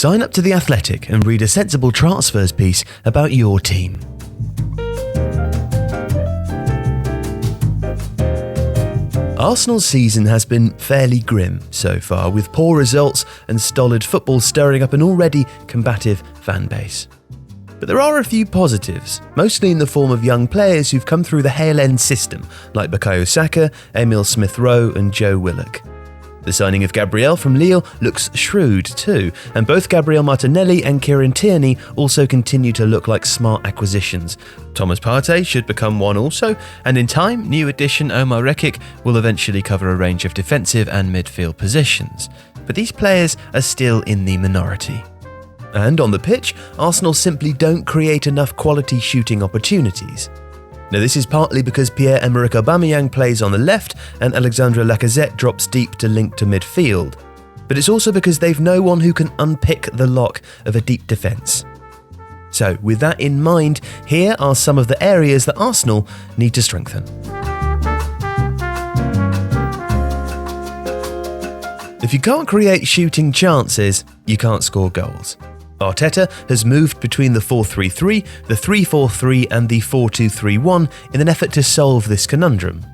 Sign up to The Athletic and read a sensible transfers piece about your team. Arsenal's season has been fairly grim so far, with poor results and stolid football stirring up an already combative fan base. But there are a few positives, mostly in the form of young players who've come through the Hale End system, like Bukayo Saka, Emil Smith-Rowe and Joe Willock. The signing of Gabriel from Lille looks shrewd too, and both Gabriel Martinelli and Kieran Tierney also continue to look like smart acquisitions. Thomas Partey should become one also, and in time, new addition Omar Rekik will eventually cover a range of defensive and midfield positions. But these players are still in the minority. And on the pitch, Arsenal simply don't create enough quality shooting opportunities. Now, this is partly because Pierre-Emerick Aubameyang plays on the left and Alexandre Lacazette drops deep to link to midfield. But it's also because they've no one who can unpick the lock of a deep defence. So, with that in mind, here are some of the areas that Arsenal need to strengthen. If you can't create shooting chances, you can't score goals. Arteta has moved between the 4-3-3, the 3-4-3 and the 4-2-3-1 in an effort to solve this conundrum.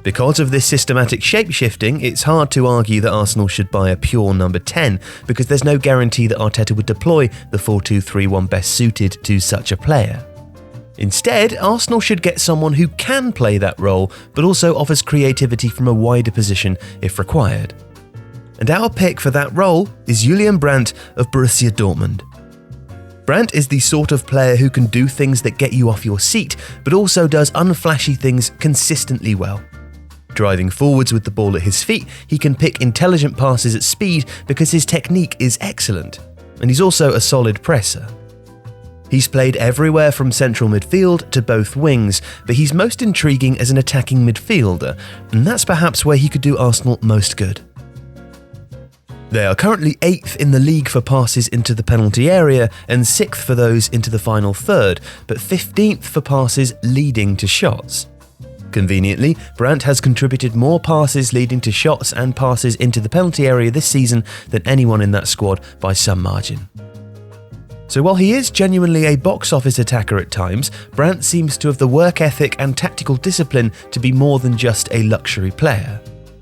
Because of this systematic shape-shifting, it's hard to argue that Arsenal should buy a pure number 10, because there's no guarantee that Arteta would deploy the 4-2-3-1 best suited to such a player. Instead, Arsenal should get someone who can play that role, but also offers creativity from a wider position if required. And our pick for that role is Julian Brandt of Borussia Dortmund. Brandt is the sort of player who can do things that get you off your seat, but also does unflashy things consistently well. Driving forwards with the ball at his feet, he can pick intelligent passes at speed because his technique is excellent, and he's also a solid presser. He's played everywhere from central midfield to both wings, but he's most intriguing as an attacking midfielder, and that's perhaps where he could do Arsenal most good. They are currently 8th in the league for passes into the penalty area and 6th for those into the final third, but 15th for passes leading to shots. Conveniently, Brandt has contributed more passes leading to shots and passes into the penalty area this season than anyone in that squad by some margin. So while he is genuinely a box office attacker at times, Brandt seems to have the work ethic and tactical discipline to be more than just a luxury player.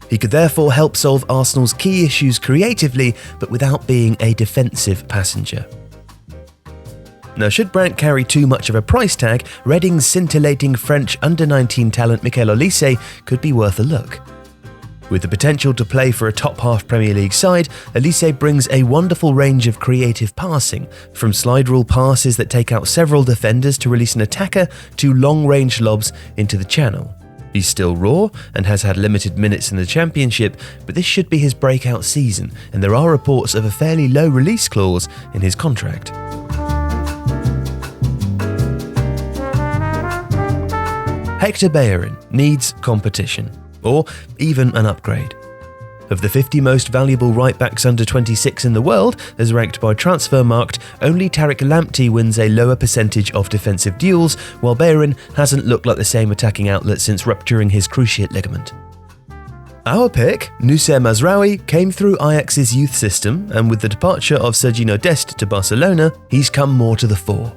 He could therefore help solve Arsenal's key issues creatively, but without being a defensive passenger. Now, should Brandt carry too much of a price tag, Reading's scintillating French under-19 talent Michael Olise could be worth a look. With the potential to play for a top-half Premier League side, Olise brings a wonderful range of creative passing, from slide rule passes that take out several defenders to release an attacker to long-range lobs into the channel. He's still raw and has had limited minutes in the Championship, but this should be his breakout season, and there are reports of a fairly low release clause in his contract. Hector Bellerin needs competition, or even an upgrade. Of the 50 most valuable right-backs under 26 in the world, as ranked by Transfermarkt, only Tariq Lamptey wins a lower percentage of defensive duels, while Bellerin hasn't looked like the same attacking outlet since rupturing his cruciate ligament. Our pick, Noussair Mazraoui, came through Ajax's youth system, and with the departure of Sergiño Dest to Barcelona, he's come more to the fore.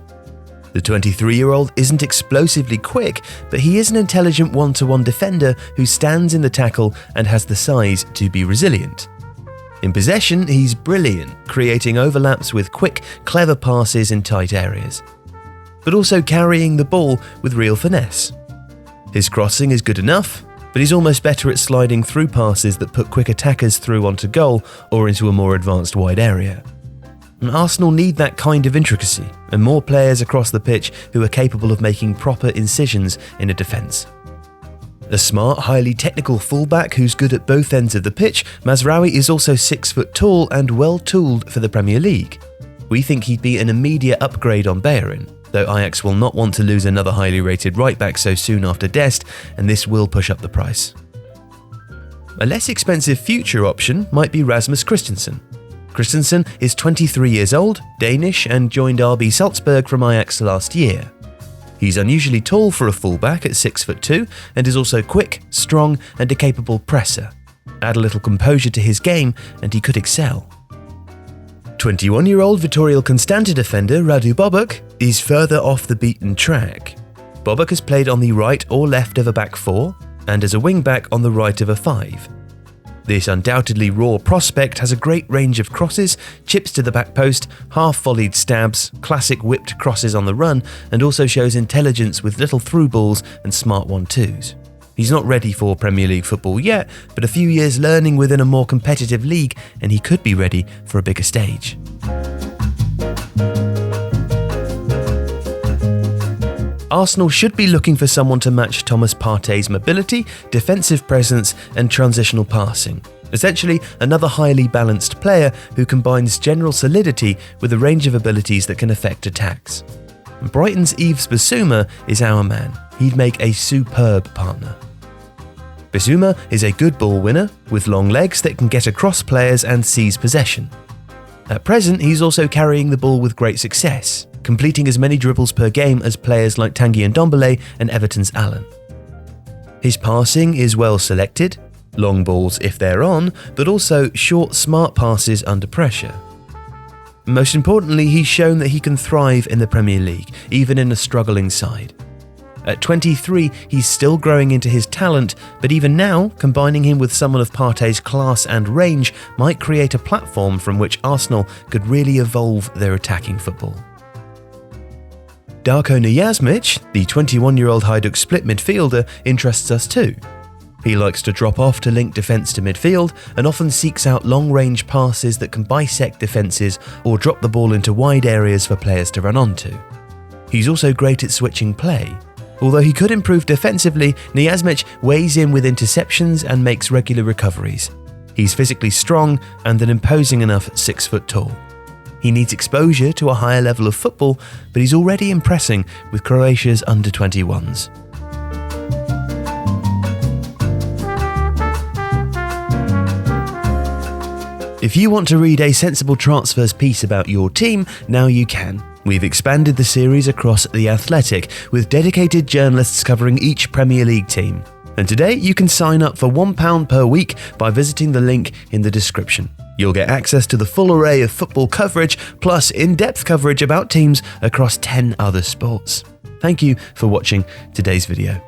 The 23-year-old isn't explosively quick, but he is an intelligent one-to-one defender who stands in the tackle and has the size to be resilient. In possession, he's brilliant, creating overlaps with quick, clever passes in tight areas, but also carrying the ball with real finesse. His crossing is good enough, but he's almost better at sliding through passes that put quick attackers through onto goal or into a more advanced wide area. And Arsenal need that kind of intricacy, and more players across the pitch who are capable of making proper incisions in a defence. A smart, highly technical fullback who's good at both ends of the pitch, Mazraoui is also 6 foot tall and well tooled for the Premier League. We think he'd be an immediate upgrade on Bellerin, though Ajax will not want to lose another highly rated right-back so soon after Dest, and this will push up the price. A less expensive future option might be Rasmus Christensen. Christensen is 23 years old, Danish, and joined RB Salzburg from Ajax last year. He's unusually tall for a fullback at 6'2", and is also quick, strong, and a capable presser. Add a little composure to his game, and he could excel. 21-year-old Vitorial Constanta defender Radu Bobok is further off the beaten track. Bobok has played on the right or left of a back four and as a wing-back on the right of a five. This undoubtedly raw prospect has a great range of crosses, chips to the back post, half-volleyed stabs, classic whipped crosses on the run, and also shows intelligence with little through balls and smart 1-2s. He's not ready for Premier League football yet, but a few years learning within a more competitive league and he could be ready for a bigger stage. Arsenal should be looking for someone to match Thomas Partey's mobility, defensive presence and transitional passing. Essentially, another highly balanced player who combines general solidity with a range of abilities that can affect attacks. Brighton's Yves Bissouma is our man. He'd make a superb partner. Bissouma is a good ball winner with long legs that can get across players and seize possession. At present, he's also carrying the ball with great success, completing as many dribbles per game as players like Tanguy Ndombele and Everton's Allen. His passing is well selected, long balls if they're on, but also short, smart passes under pressure. Most importantly, he's shown that he can thrive in the Premier League, even in a struggling side. At 23, he's still growing into his talent, but even now, combining him with someone of Partey's class and range might create a platform from which Arsenal could really evolve their attacking football. Darko Niazmic, the 21-year-old Hajduk split midfielder, interests us too. He likes to drop off to link defence to midfield and often seeks out long-range passes that can bisect defences or drop the ball into wide areas for players to run onto. He's also great at switching play. Although he could improve defensively, Niazmic weighs in with interceptions and makes regular recoveries. He's physically strong and an imposing enough 6 foot tall. He needs exposure to a higher level of football, but he's already impressing with Croatia's under-21s. If you want to read a sensible transfers piece about your team, now you can. We've expanded the series across The Athletic, with dedicated journalists covering each Premier League team. And today you can sign up for £1 per week by visiting the link in the description. You'll get access to the full array of football coverage, plus in-depth coverage about teams across 10 other sports. Thank you for watching today's video.